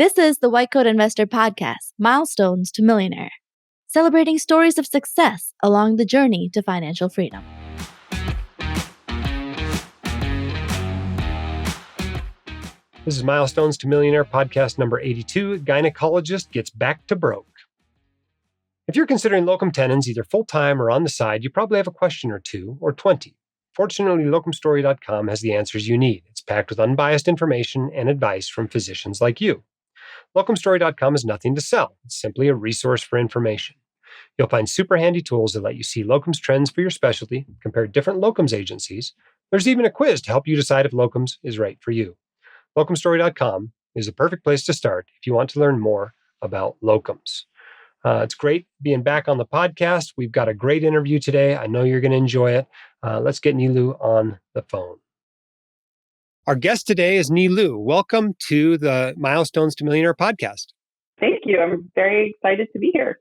This is the White Coat Investor Podcast, Milestones to Millionaire, celebrating stories of success along the journey to financial freedom. This is Milestones to Millionaire podcast number 82, Gynecologist Gets Back to Broke. If you're considering locum tenens either full-time or on the side, you probably have a question or two, or 20. Fortunately, locumstory.com has the answers you need. It's packed with unbiased information and advice from physicians like you. Locumstory.com is nothing to sell. It's simply a resource for information. You'll find super handy tools that let you see locums trends for your specialty, compare different locums agencies. There's even a quiz to help you decide if locums is right for you. Locumstory.com is a perfect place to start if you want to learn more about locums. It's great being back on the podcast. We've got a great interview today. I know you're going to enjoy it. Let's get Nilou on the phone. Our guest today is Nilou. Welcome to the Milestones to Millionaire podcast. Thank you. I'm very excited to be here.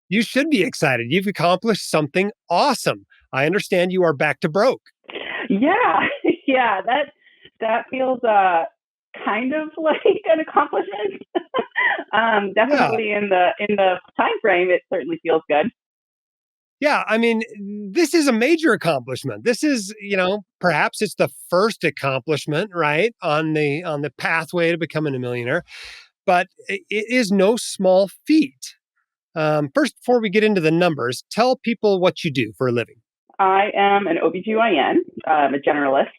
You should be excited. You've accomplished something awesome. I understand you are back to broke. Yeah, that feels kind of like an accomplishment. Definitely in the time frame, it certainly feels good. Yeah, I mean, this is a major accomplishment. This is, perhaps it's the first accomplishment, right, on the pathway to becoming a millionaire, but it is no small feat. First, before we get into the numbers, tell people what you do for a living. I am an OBGYN, a generalist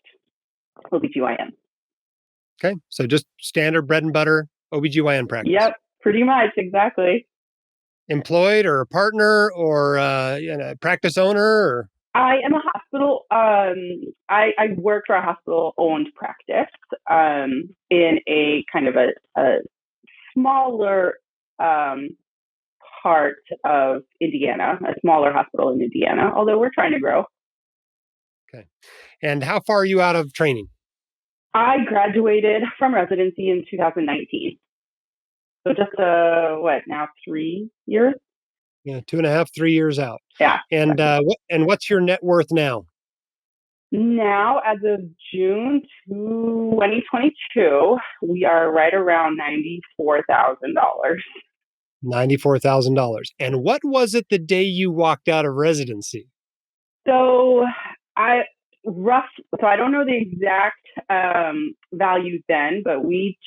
OBGYN. Okay, so just standard bread and butter OBGYN practice. Yep, pretty much, exactly. Employed or a partner or a practice owner? Or? I am a hospital. I work for a hospital-owned practice in a kind of a smaller part of Indiana, a smaller hospital in Indiana, although we're trying to grow. Okay. And how far are you out of training? I graduated from residency in 2019. So just, now 3 years? Yeah, 2.5, 3 years out. Yeah. And what's your net worth now? Now, as of June 2022, we are right around $94,000. $94,000. And what was it the day you walked out of residency? So I don't know the exact value then, but we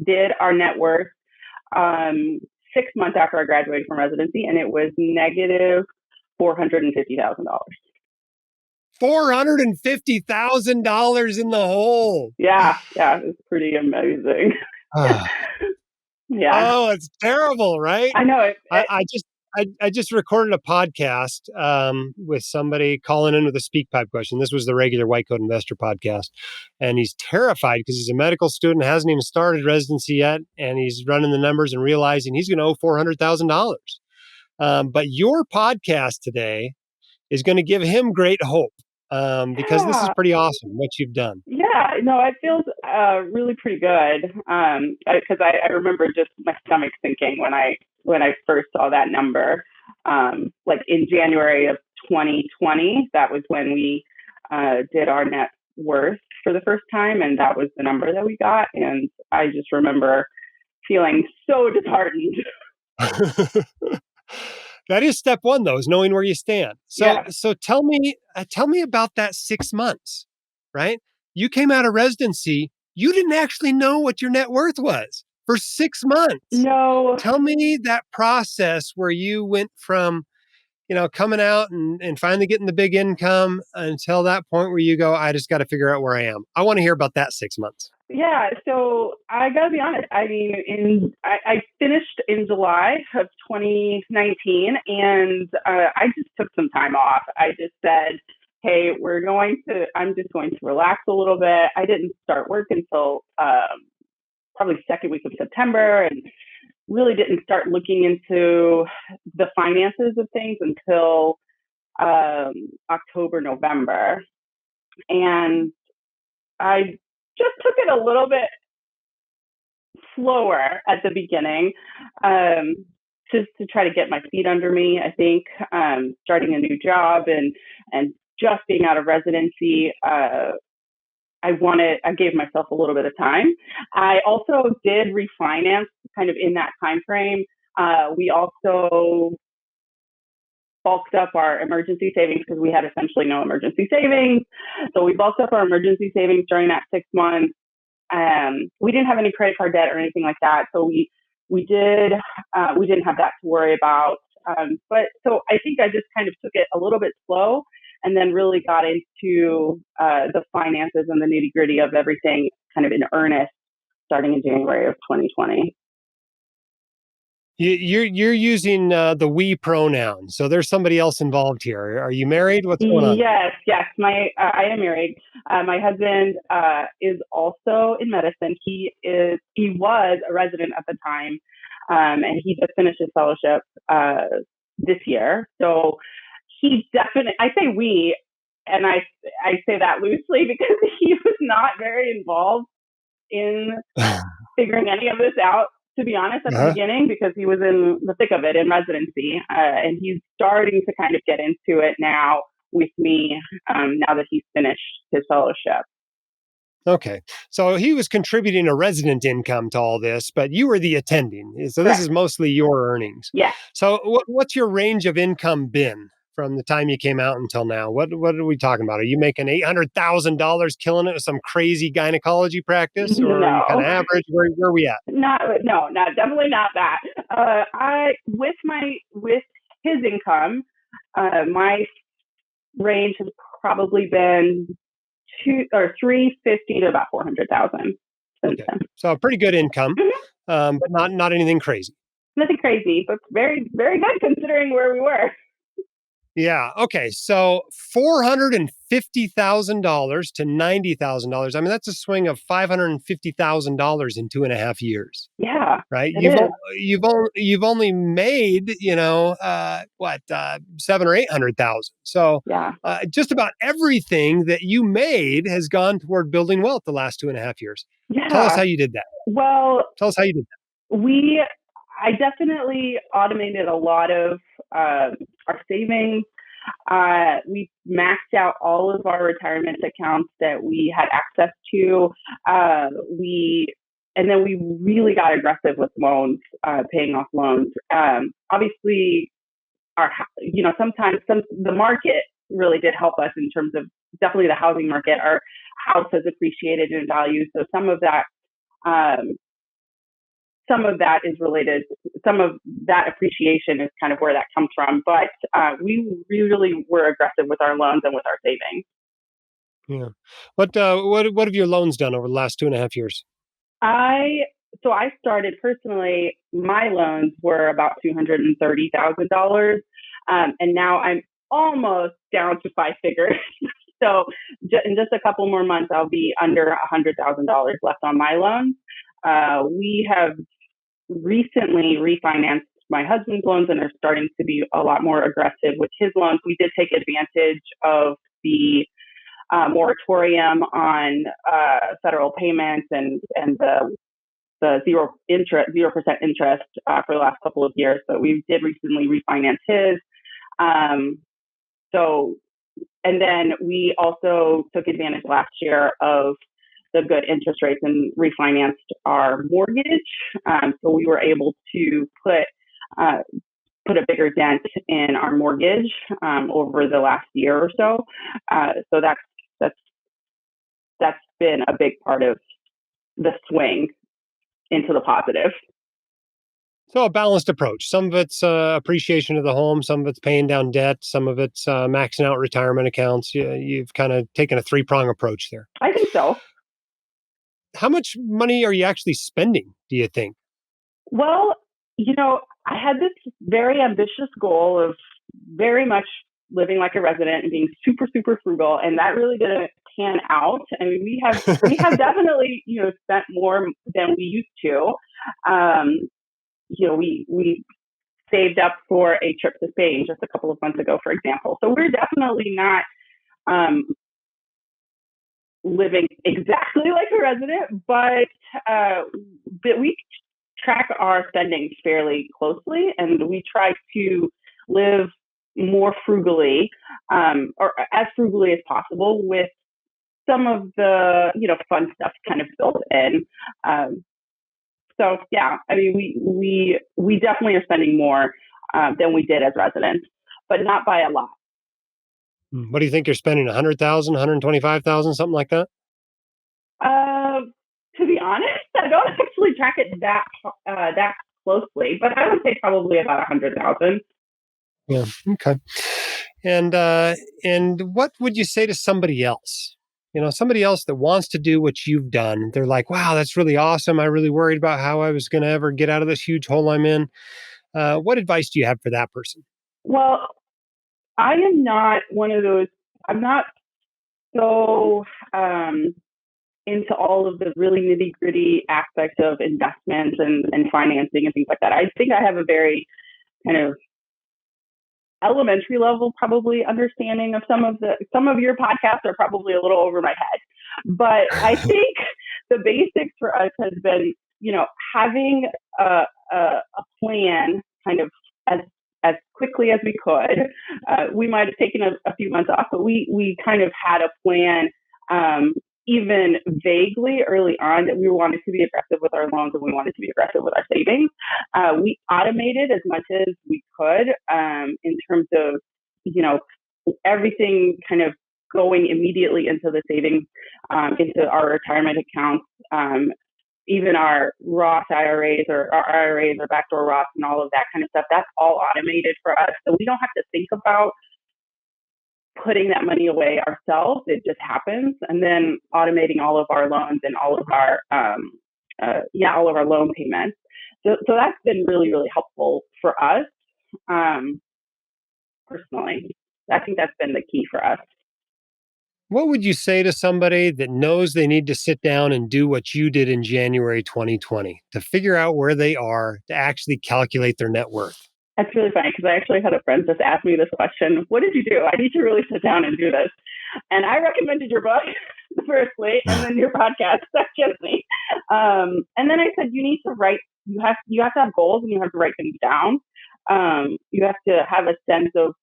did our net worth 6 months after I graduated from residency, and it was negative $450,000. $450,000 in the hole. Yeah, it's pretty amazing. Yeah. Oh, it's terrible, right? I know. I just recorded a podcast with somebody calling in with a speak pipe question. This was the regular White Coat Investor podcast. And he's terrified because he's a medical student, hasn't even started residency yet. And he's running the numbers and realizing he's going to owe $400,000. But your podcast today is going to give him great hope because this is pretty awesome what you've done. Yeah, no, it feels really pretty good because I remember just my stomach sinking when I first saw that number. Like in January of 2020, that was when we did our net worth for the first time, and that was the number that we got. And I just remember feeling so disheartened. That is step one, though, is knowing where you stand. So tell me about that 6 months, right? You came out of residency. You didn't actually know what your net worth was for 6 months. No. Tell me that process where you went from, coming out and finally getting the big income until that point where you go, I just got to figure out where I am. I want to hear about that 6 months. Yeah, so I got to be honest. I mean, I finished in July of 2019, and I just took some time off. I just said, hey, I'm just going to relax a little bit. I didn't start work until probably second week of September, and really didn't start looking into the finances of things until October, November. And I just took it a little bit slower at the beginning, just to try to get my feet under me. I think starting a new job and just being out of residency, I gave myself a little bit of time. I also did refinance kind of in that time frame. We also bulked up our emergency savings because we had essentially no emergency savings. So we bulked up our emergency savings during that 6 months. We didn't have any credit card debt or anything like that. So we didn't have that to worry about. But so I think I just kind of took it a little bit slow and then really got into the finances and the nitty gritty of everything kind of in earnest starting in January of 2020. You're using the we pronoun, so there's somebody else involved here. Are you married? What's going on? Yes. I am married. My husband is also in medicine. He was a resident at the time, and he just finished his fellowship this year. So he definitely, I say we, and I say that loosely because he was not very involved in figuring any of this out, to be honest, at the beginning, because he was in the thick of it in residency. And he's starting to kind of get into it now with me, now that he's finished his fellowship. Okay. So he was contributing a resident income to all this, but you were the attending. So Correct. This is mostly your earnings. Yeah. So what's your range of income been from the time you came out until now? What are we talking about? Are you making $800,000 killing it with some crazy gynecology practice, or are you kind of No. average? Where are we at? Not definitely not that. With his income, my range has probably been 350 to about 400,000 since Okay. then. So pretty good income, Mhm. but not anything crazy. Nothing crazy, but very, very good considering where we were. Yeah. Okay. So $450,000 to $90,000. I mean, that's a swing of $550,000 in 2.5 years. Yeah, Right? it is. You've only made, seven or 800,000. So Yeah. just about everything that you made has gone toward building wealth the last 2.5 years. Tell us Yeah. how you did that. Well, Tell us how you did that. I definitely automated a lot of our savings. We maxed out all of our retirement accounts that we had access to. And then we really got aggressive with loans, paying off loans. Obviously, sometimes the market really did help us in terms of definitely the housing market. Our house has appreciated in value, so um, some of that is related. Some of that appreciation is kind of where that comes from. But we really were aggressive with our loans and with our savings. Yeah. What have your loans done over the last 2.5 years? So I started personally. My loans were about $230,000, and now I'm almost down to five figures. So in just a couple more months, I'll be under $100,000 left on my loans. We have recently refinanced my husband's loans and are starting to be a lot more aggressive with his loans. We did take advantage of the moratorium on federal payments and the 0% interest for the last couple of years. But we did recently refinance his. And then we also took advantage last year of the good interest rates and refinanced our mortgage. So we were able to put a bigger dent in our mortgage over the last year or so. So that's been a big part of the swing into the positive. So a balanced approach. Some of it's appreciation of the home, some of it's paying down debt, some of it's maxing out retirement accounts. You've kind of taken a three-prong approach there. I think so. How much money are you actually spending, do you think? Well, I had this very ambitious goal of very much living like a resident and being super, super frugal, and that really didn't pan out. I mean, we have definitely, spent more than we used to. We saved up for a trip to Spain just a couple of months ago, for example. So we're definitely not living exactly like a resident, but we track our spending fairly closely, and we try to live more frugally, or as frugally as possible, with some of the fun stuff kind of built in. So yeah, I mean, we definitely are spending more than we did as residents, but not by a lot. What do you think you're spending? 100,000, 125,000, something like that? Uh, to be honest, I don't actually track it that closely, but I would say probably about 100,000. Yeah. Okay. And what would you say to somebody else? Somebody else that wants to do what you've done. They're like, "Wow, that's really awesome. I really worried about how I was going to ever get out of this huge hole I'm in." What advice do you have for that person? Well, I am not one of those. I'm not so into all of the really nitty gritty aspects of investments and financing and things like that. I think I have a very kind of elementary level probably understanding of some of your podcasts are probably a little over my head, but I think the basics for us has been having a plan kind of as quickly as we could. We might have taken a few months off, but we kind of had a plan, even vaguely early on, that we wanted to be aggressive with our loans and we wanted to be aggressive with our savings. We automated as much as we could, in terms of, everything kind of going immediately into the savings, into our retirement accounts, even our Roth IRAs or our IRAs or backdoor Roths and all of that kind of stuff. That's all automated for us. So we don't have to think about putting that money away ourselves. It just happens. And then automating all of our loans and all of our, all of our loan payments. So that's been really, really helpful for us, personally. I think that's been the key for us. What would you say to somebody that knows they need to sit down and do what you did in January 2020 to figure out where they are, to actually calculate their net worth? That's really funny because I actually had a friend just ask me this question. What did you do? I need to really sit down and do this. And I recommended your book, firstly, and then your podcast. That's just me. And then I said, you need to write, you have to have goals and you have to write things down. You have to have a sense of,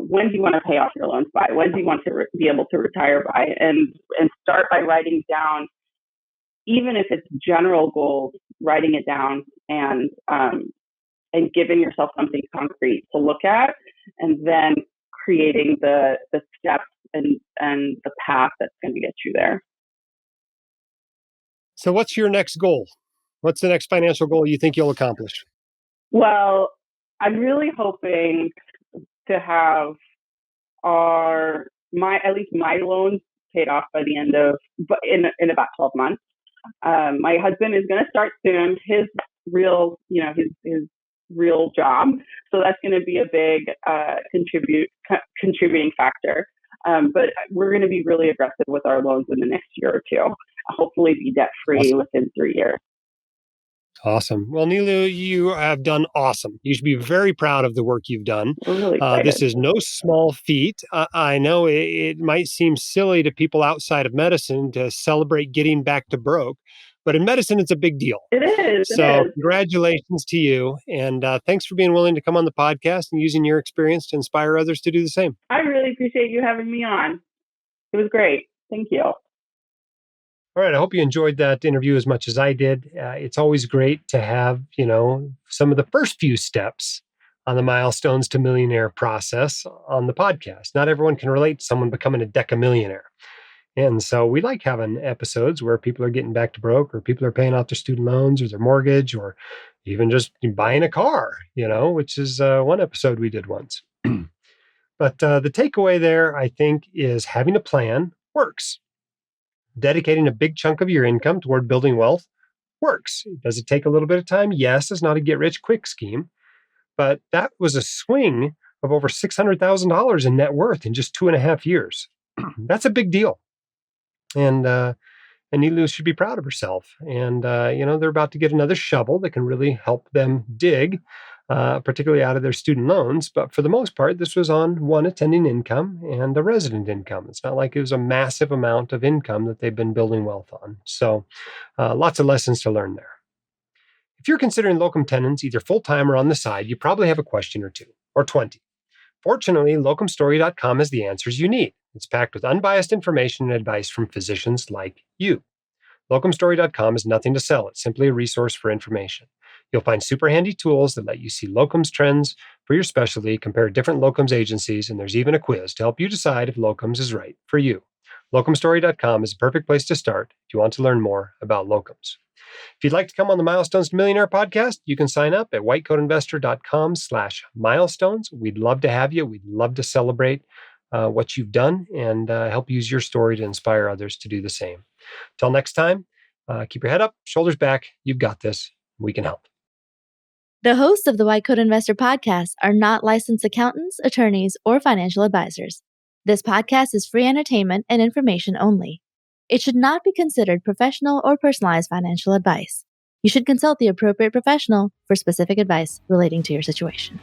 when do you want to pay off your loans by? When do you want to be able to retire by? And start by writing down, even if it's general goals, writing it down and giving yourself something concrete to look at, and then creating the steps and the path that's going to get you there. So what's your next goal? What's the next financial goal you think you'll accomplish? Well, I'm really hoping to have at least my loans paid off by the end of, in about 12 months. My husband is going to start soon his real job, so that's going to be a big contributing factor. But we're going to be really aggressive with our loans in the next year or two. Hopefully, be debt free within 3 years. Awesome. Well, Nilou, you have done awesome. You should be very proud of the work you've done. We're really excited. This is no small feat. I know it might seem silly to people outside of medicine to celebrate getting back to broke, but in medicine, it's a big deal. It is. So congratulations to you. And thanks for being willing to come on the podcast and using your experience to inspire others to do the same. I really appreciate you having me on. It was great. Thank you. All right. I hope you enjoyed that interview as much as I did. It's always great to have, some of the first few steps on the milestones to millionaire process on the podcast. Not everyone can relate to someone becoming a decamillionaire. And so we like having episodes where people are getting back to broke, or people are paying off their student loans or their mortgage, or even just buying a car, which is one episode we did once. But the takeaway there, I think, is having a plan works. Dedicating a big chunk of your income toward building wealth works. Does it take a little bit of time? Yes, it's not a get-rich-quick scheme. But that was a swing of over $600,000 in net worth in just 2.5 years. That's a big deal. And Nilou should be proud of herself. And, they're about to get another shovel that can really help them dig, particularly out of their student loans. But for the most part, this was on one attending income and a resident income. It's not like it was a massive amount of income that they've been building wealth on. So lots of lessons to learn there. If you're considering locum tenens, either full-time or on the side, you probably have a question or two, or 20. Fortunately, locumstory.com has the answers you need. It's packed with unbiased information and advice from physicians like you. Locumstory.com is nothing to sell. It's simply a resource for information. You'll find super handy tools that let you see locums trends for your specialty, compare different locums agencies, and there's even a quiz to help you decide if locums is right for you. Locumstory.com is a perfect place to start if you want to learn more about locums. If you'd like to come on the Milestones to Millionaire podcast, you can sign up at whitecoatinvestor.com/milestones. We'd love to have you. We'd love to celebrate what you've done and help use your story to inspire others to do the same. Till next time, keep your head up, shoulders back. You've got this. We can help. The hosts of the White Coat Investor podcast are not licensed accountants, attorneys, or financial advisors. This podcast is free entertainment and information only. It should not be considered professional or personalized financial advice. You should consult the appropriate professional for specific advice relating to your situation.